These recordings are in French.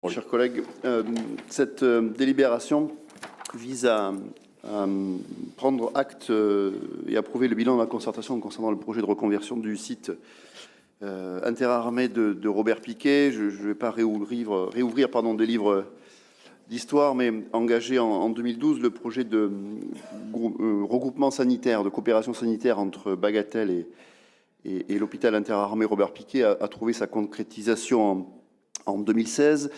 Chers collègues, cette délibération vise à prendre acte et approuver le bilan de la concertation concernant le projet de reconversion du site interarmé de Robert Picquet. Je ne vais pas réouvrir des livres d'histoire, mais engagé en 2012, le projet de regroupement sanitaire, de coopération sanitaire entre Bagatelle et l'hôpital interarmé Robert Picquet a trouvé sa concrétisation en 2016.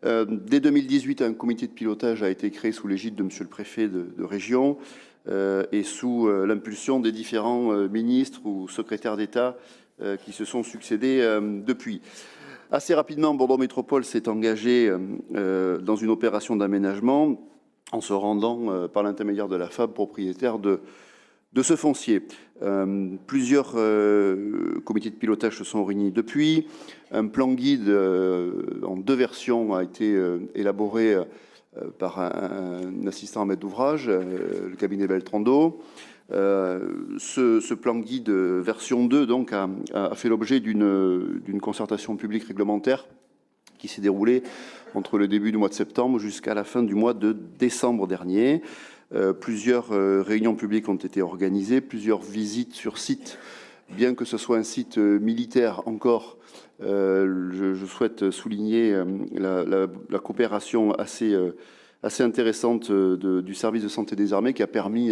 Dès 2018, un comité de pilotage a été créé sous l'égide de Monsieur le préfet de région et sous l'impulsion des différents ministres ou secrétaires d'État qui se sont succédés depuis. Assez rapidement, Bordeaux Métropole s'est engagé dans une opération d'aménagement en se rendant par l'intermédiaire de la FAB propriétaire de ce foncier. Plusieurs comités de pilotage se sont réunis depuis. Un plan guide en 2 versions a été élaboré par un assistant à maître d'ouvrage, le cabinet Beltrando. Ce plan guide version 2 donc, a fait l'objet d'une concertation publique réglementaire qui s'est déroulée entre le début du mois de septembre jusqu'à la fin du mois de décembre dernier. Plusieurs réunions publiques ont été organisées, plusieurs visites sur site. Bien que ce soit un site militaire encore, je souhaite souligner la coopération assez intéressante du service de santé des armées qui a permis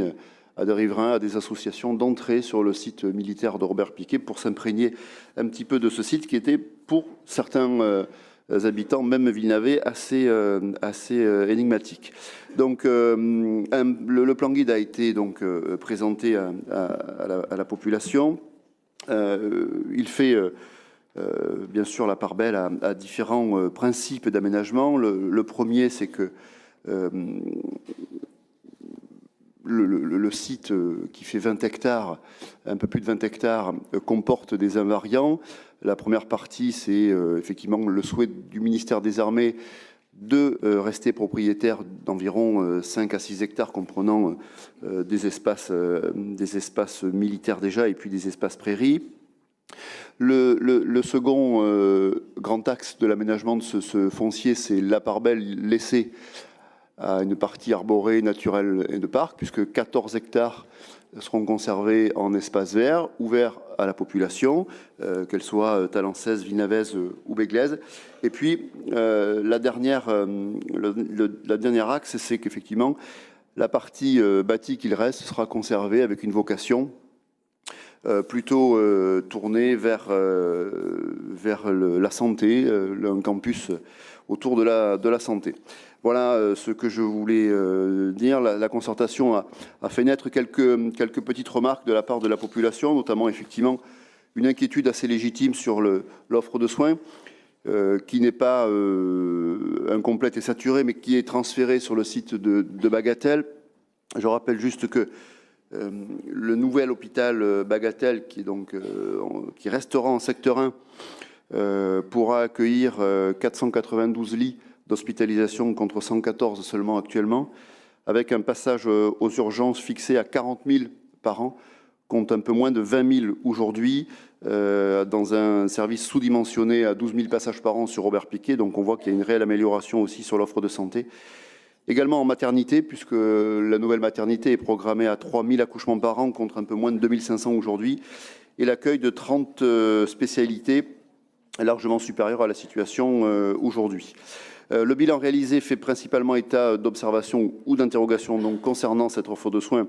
à des riverains, à des associations d'entrer sur le site militaire de Robert Picquet pour s'imprégner un petit peu de ce site qui était pour certains habitants, même Villeneuve, assez énigmatique. Donc, le plan guide a été donc présenté à la population. Il fait bien sûr la part belle à différents principes d'aménagement. Le premier, c'est que le site qui fait 20 hectares, un peu plus de 20 hectares, comporte des invariants. La première partie, c'est effectivement le souhait du ministère des Armées de rester propriétaire d'environ 5 à 6 hectares comprenant des espaces militaires déjà et puis des espaces prairies. Le second grand axe de l'aménagement de ce foncier, c'est la part belle laissée à une partie arborée, naturelle et de parc, puisque 14 hectares seront conservés en espace vert, ouvert à la population, qu'elle soit talensaise, villenavaise ou béglaise. Et puis, le dernier axe, c'est qu'effectivement, la partie bâtie qu'il reste sera conservée avec une vocation plutôt tournée vers la santé, un campus autour de la santé. Voilà ce que je voulais dire. La concertation a fait naître quelques petites remarques de la part de la population, notamment effectivement une inquiétude assez légitime sur l'offre de soins, qui n'est pas incomplète et saturée, mais qui est transférée sur le site de Bagatelle. Je rappelle juste que le nouvel hôpital Bagatelle, qui restera en secteur 1, pourra accueillir 492 lits d'hospitalisation contre 114 seulement actuellement, avec un passage aux urgences fixé à 40 000 par an, contre un peu moins de 20 000 aujourd'hui, dans un service sous-dimensionné à 12 000 passages par an sur Robert Picquet. Donc on voit qu'il y a une réelle amélioration aussi sur l'offre de santé. Également en maternité, puisque la nouvelle maternité est programmée à 3 000 accouchements par an contre un peu moins de 2 500 aujourd'hui, et l'accueil de 30 spécialités largement supérieures à la situation aujourd'hui. Le bilan réalisé fait principalement état d'observations ou d'interrogations donc concernant cette offre de soins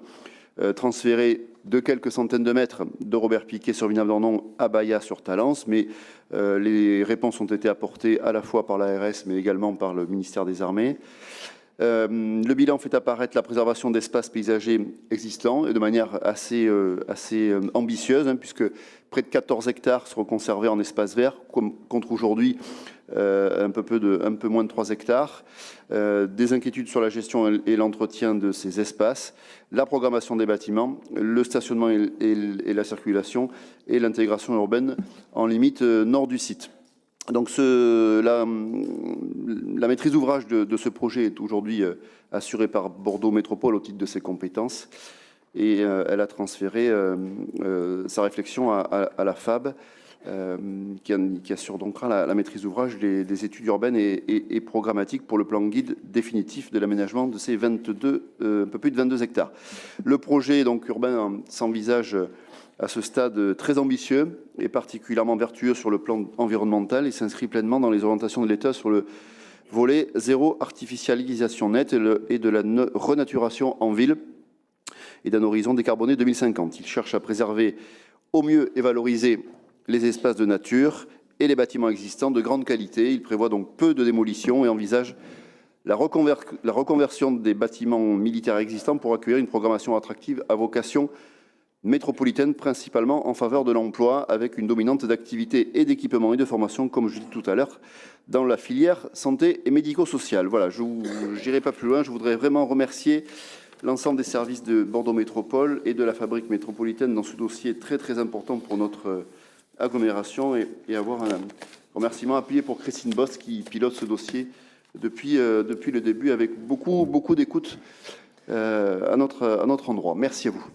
transférée de quelques centaines de mètres de Robert Picquet sur Villeneuve-d'Ornon à Baillat sur Talence, mais les réponses ont été apportées à la fois par l'ARS mais également par le ministère des Armées. Le bilan fait apparaître la préservation d'espaces paysagers existants et de manière assez ambitieuse, puisque près de 14 hectares seront conservés en espace vert, contre aujourd'hui un peu moins de 3 hectares. Des inquiétudes sur la gestion et l'entretien de ces espaces, la programmation des bâtiments, le stationnement et la circulation et l'intégration urbaine en limite nord du site. Donc la maîtrise d'ouvrage de ce projet est aujourd'hui assurée par Bordeaux Métropole au titre de ses compétences et elle a transféré sa réflexion à la FAB qui assure donc la maîtrise d'ouvrage des études urbaines et programmatiques pour le plan guide définitif de l'aménagement de ces un peu plus de 22 hectares. Le projet donc, urbain s'envisage à ce stade très ambitieux et particulièrement vertueux sur le plan environnemental et s'inscrit pleinement dans les orientations de l'État sur le volet zéro artificialisation nette et de la renaturation en ville et d'un horizon décarboné 2050. Il cherche à préserver au mieux et valoriser les espaces de nature et les bâtiments existants de grande qualité. Il prévoit donc peu de démolition et envisage la reconversion des bâtiments militaires existants pour accueillir une programmation attractive à vocation métropolitaine, principalement en faveur de l'emploi, avec une dominante d'activités et d'équipements et de formation, comme je dis tout à l'heure, dans la filière santé et médico-sociale. Voilà, je n'irai pas plus loin. Je voudrais vraiment remercier l'ensemble des services de Bordeaux Métropole et de la fabrique métropolitaine dans ce dossier très très important pour notre agglomération et avoir un remerciement appuyé pour Christine Boss qui pilote ce dossier depuis le début avec beaucoup d'écoute à notre endroit. Merci à vous.